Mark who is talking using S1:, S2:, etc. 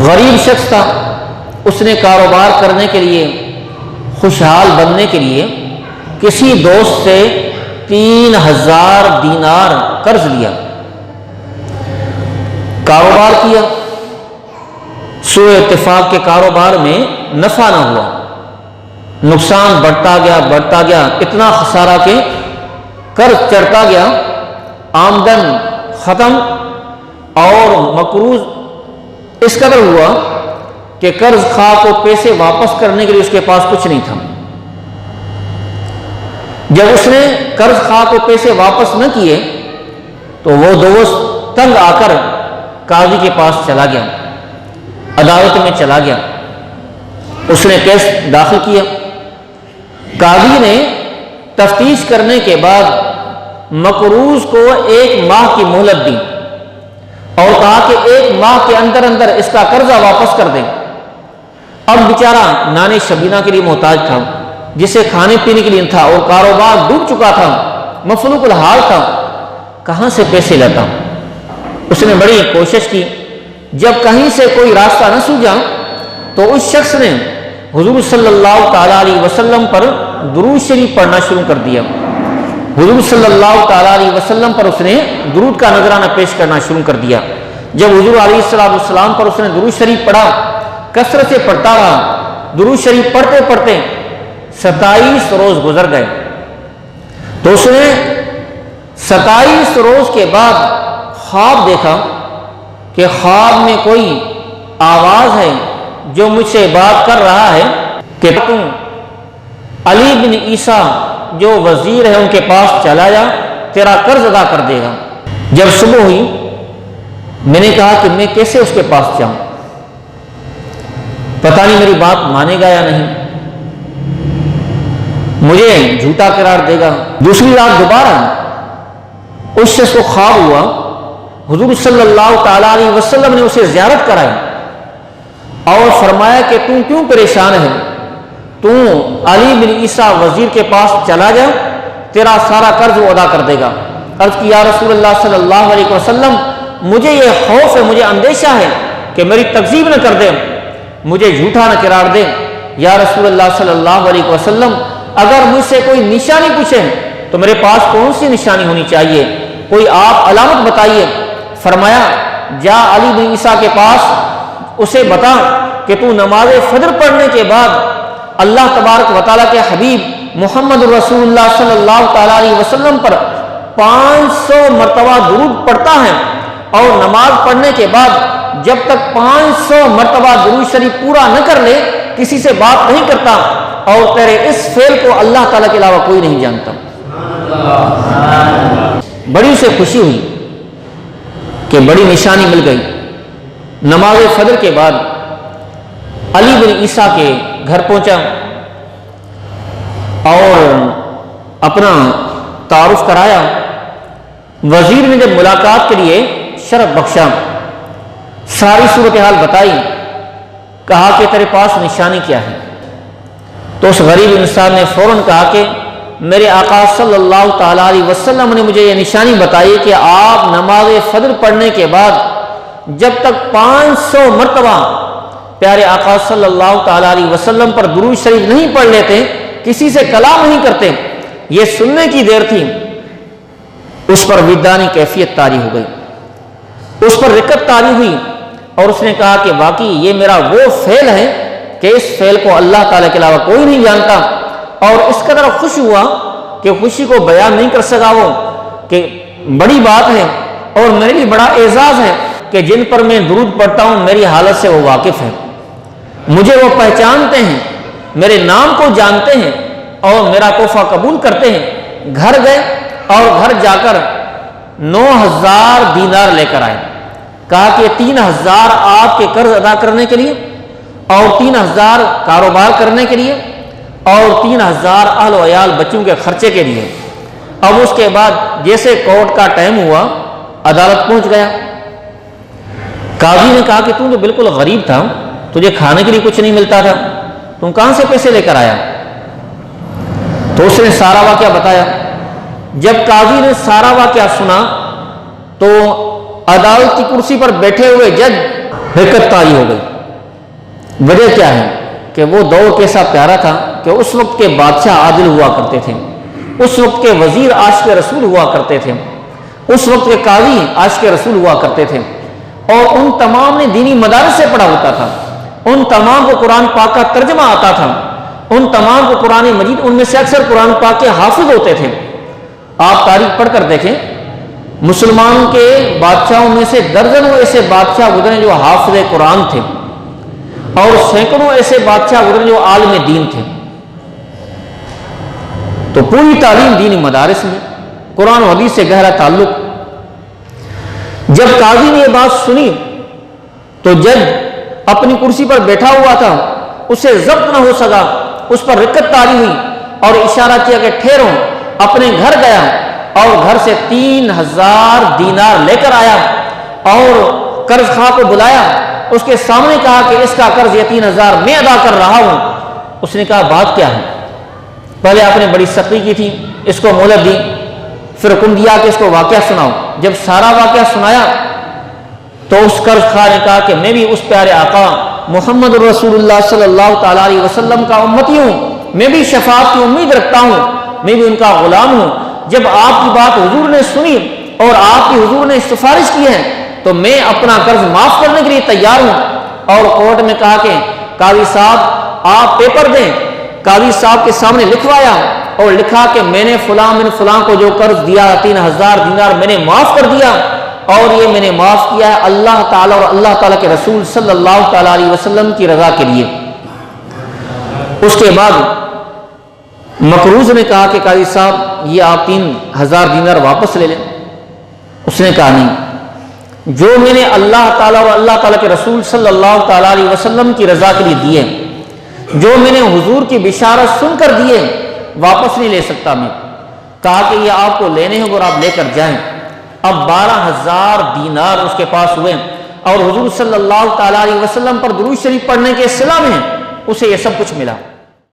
S1: غریب شخص تھا، اس نے کاروبار کرنے کے لیے، خوشحال بننے کے لیے کسی دوست سے 3000 دینار قرض لیا، کاروبار کیا، سوء اتفاق کے کاروبار میں نفع نہ ہوا، نقصان بڑھتا گیا، اتنا خسارہ کہ قرض چڑھتا گیا، آمدن ختم، اور مقروض اس قدر ہوا کہ قرض خواہ کو پیسے واپس کرنے کے لیے اس کے پاس کچھ نہیں تھا۔ جب اس نے قرض خواہ کو پیسے واپس نہ کیے تو وہ دوست تنگ آ کر قاضی کے پاس چلا گیا، عدالت میں چلا گیا، اس نے کیس داخل کیا۔ قاضی نے تفتیش کرنے کے بعد مقروض کو 1 ماہ کی مہلت دی اور کہا کہ 1 ماہ کے اندر اندر اس کا قرضہ واپس کر دیں۔ اب بیچارہ نانے شبینہ کے لیے محتاج تھا، جسے کھانے پینے کے لیے تھا، اور کاروبار ڈوب چکا تھا، مفلوق الحال تھا، کہاں سے پیسے لیتا؟ اس نے بڑی کوشش کی، جب کہیں سے کوئی راستہ نہ سوجا تو اس شخص نے حضور صلی اللہ تعالیٰ علیہ وسلم پر درود شریف پڑھنا شروع کر دیا۔ حضور صلی اللہ تعالیٰ علیہ وسلم پر اس نے درود کا نذرانہ پیش کرنا شروع کر دیا۔ جب حضور علیہ السلام پر اس نے درود شریف پڑھا، کثرت سے پڑھتا رہا، درود شریف پڑھتے پڑھتے 27 روز گزر گئے، تو اس نے 27 روز کے بعد خواب دیکھا کہ خواب میں کوئی آواز ہے جو مجھ سے بات کر رہا ہے کہ تم علی بن عیسیٰ جو وزیر ہے ان کے پاس چلا جا، تیرا قرض ادا کر دے گا۔ جب صبح ہوئی میں نے کہا کہ میں کیسے اس کے پاس جاؤں، پتہ نہیں میری بات مانے گا یا نہیں، مجھے جھوٹا قرار دے گا۔ دوسری رات دوبارہ اس شخص کو خواب ہوا، حضور صلی اللہ تعالیٰ علیہ وسلم نے اسے زیارت کرائی اور فرمایا کہ تم کیوں پریشان ہے، تو علی بن عیسیٰ وزیر کے پاس چلا جا، تیرا سارا قرض وہ ادا کر دے گا۔ عرض کی یا رسول اللہ صلی اللہ علیہ وسلم، مجھے یہ خوف ہے، مجھے اندیشہ ہے کہ میری تکذیب نہ کر دے، مجھے جھوٹا نہ قرار دے۔ یا رسول اللہ صلی اللہ علیہ وسلم، اگر مجھ سے کوئی نشانی پوچھے تو میرے پاس کون سی نشانی ہونی چاہیے، کوئی آپ علامت بتائیے۔ فرمایا جا علی بن عیسیٰ کے پاس، اسے بتا کہ تو نماز فجر پڑھنے کے بعد اللہ تبارک و تعالیٰ کے حبیب محمد رسول اللہ صلی اللہ تعالیٰ علیہ وسلم پر 500 مرتبہ درود پڑھتا ہے، اور نماز پڑھنے کے بعد جب تک 500 مرتبہ درود شریف پورا نہ کر لے کسی سے بات نہیں کرتا، اور تیرے اس فعل کو اللہ تعالیٰ کے علاوہ کوئی نہیں جانتا۔ بڑی اسے خوشی ہوئی کہ بڑی نشانی مل گئی۔ نماز فجر کے بعد علی بن عیسیٰ کے گھر پہنچا اور اپنا تعارف کرایا۔ وزیر نے جب ملاقات کے لیے شرف بخشا، ساری صورتحال بتائی، کہا کہ تیرے پاس نشانی کیا ہے؟ تو اس غریب انسان نے فوراً کہا کہ میرے آقا صلی اللہ تعالیٰ علیہ وسلم نے مجھے یہ نشانی بتائی کہ آپ نماز فجر پڑھنے کے بعد جب تک 500 مرتبہ پیارے آقا صلی اللہ تعالیٰ علیہ وسلم پر درود شریف نہیں پڑھ لیتے، کسی سے کلام نہیں کرتے، یہ سننے کی دیر تھی۔ اس پر وجدانی کیفیت طاری ہو گئی، اس پر رقت طاری ہوئی، اور اس نے کہا کہ واقعی یہ میرا وہ فعل ہے کہ اس فعل کو اللہ تعالیٰ کے علاوہ کوئی نہیں جانتا، اور اس قدر خوش ہوا کہ خوشی کو بیان نہیں کر سکا وہ، کہ بڑی بات ہے اور میرے لیے بڑا اعزاز ہے کہ جن پر میں درود پڑھتا ہوں میری حالت سے وہ واقف ہے، مجھے وہ پہچانتے ہیں، میرے نام کو جانتے ہیں اور میرا تحفہ قبول کرتے ہیں۔ گھر گئے اور گھر جا کر 9000 دینار لے کر آئے، کہا کہ 3000 آپ کے قرض ادا کرنے کے لیے، اور 3000 کاروبار کرنے کے لیے، اور 3000 اہل و عیال بچوں کے خرچے کے لیے۔ اب اس کے بعد جیسے کورٹ کا ٹائم ہوا، عدالت پہنچ گیا، قاضی نے کہا کہ تم تو بالکل غریب تھا، تجھے کھانے کے لیے کچھ نہیں ملتا تھا، تم کہاں سے پیسے لے کر آیا؟ تو اس نے سارا واقعہ بتایا۔ جب قاضی نے سارا واقعہ سنا تو عدالت کی کرسی پر بیٹھے ہوئے جج حرکت طاری ہو گئی، وجہ کیا ہے کہ وہ دور کیسا پیارا تھا کہ اس وقت کے بادشاہ عادل ہوا کرتے تھے، اس وقت کے وزیر عاشق رسول ہوا کرتے تھے، اس وقت کے قاضی عاشق رسول ہوا کرتے تھے، اور ان تمام نے دینی مدارس سے پڑھا ہوتا تھا، ان تمام کو قرآن پاک کا ترجمہ آتا تھا، ان تمام کو قرآن مجید، ان میں سے اکثر قرآن پاک کے حافظ ہوتے تھے۔ آپ تاریخ پڑھ کر دیکھیں، مسلمان کے بادشاہوں میں سے درجنوں ایسے بادشاہ گزرے جو حافظ قرآن تھے، اور سینکڑوں ایسے بادشاہ گزرے جو عالم دین تھے۔ تو پوری تعلیم دینی مدارس میں، قرآن و حدیث سے گہرا تعلق۔ جب قاضی نے یہ بات سنی تو جج اپنی کرسی پر بیٹھا ہوا تھا، اسے ضبط نہ ہو سکا، اس پر رکت طاری ہوئی اور اشارہ کیا کہ ٹھہرو۔ اپنے گھر گیا اور گھر سے 3000 دینار لے کر آیا اور قرض خواہ کو بلایا، اس کے سامنے کہا کہ اس کا قرض یہ 3000 میں ادا کر رہا ہوں۔ اس نے کہا بات کیا ہے؟ پہلے آپ نے بڑی سختی کی تھی، اس کو مہلت دی، پھر حکم دیا کہ اس کو واقعہ سناؤ۔ جب سارا واقعہ سنایا تو اس قرض خواہ نے کہا کہ میں بھی اس پیارے آقا محمد رسول اللہ صلی اللہ تعالیٰ علیہ وسلم کا امتی ہوں، میں بھی شفاعت کی امید رکھتا ہوں، میں بھی ان کا غلام ہوں۔ جب آپ کی بات حضور نے سنی اور آپ کی حضور نے سفارش کی ہے تو میں اپنا قرض معاف کرنے کے لیے تیار ہوں۔ اور کورٹ میں کہا کہ قاضی صاحب آپ پیپر دیں۔ قاضی صاحب کے سامنے لکھوایا اور لکھا کہ میں نے فلاں من فلاں کو جو قرض دیا 3000 دینار میں نے معاف کر دیا، اور یہ میں نے معاف کیا ہے اللہ تعالیٰ اور اللہ تعالیٰ کے رسول صلی اللہ تعالیٰ علیہ وسلم کی رضا کے لیے۔ اس کے بعد مقروض نے کہا کہ قاضی صاحب یہ آپ 3000 دینار واپس لے لیں۔ اس نے کہا نہیں، جو میں نے اللہ تعالیٰ اور اللہ تعالیٰ کے رسول صلی اللہ تعالیٰ علیہ وسلم کی رضا کے لیے دیے، جو میں نے حضور کی بشارت سن کر دیے، واپس نہیں لے سکتا میں۔ کہا کہ یہ آپ کو لینے ہوں اور آپ لے کر جائیں۔ اب 12000 دینار اس کے پاس ہوئے، اور حضور صلی اللہ تعالیٰ علیہ وسلم پر درود شریف پڑھنے کے صلہ میں اسے یہ سب کچھ ملا۔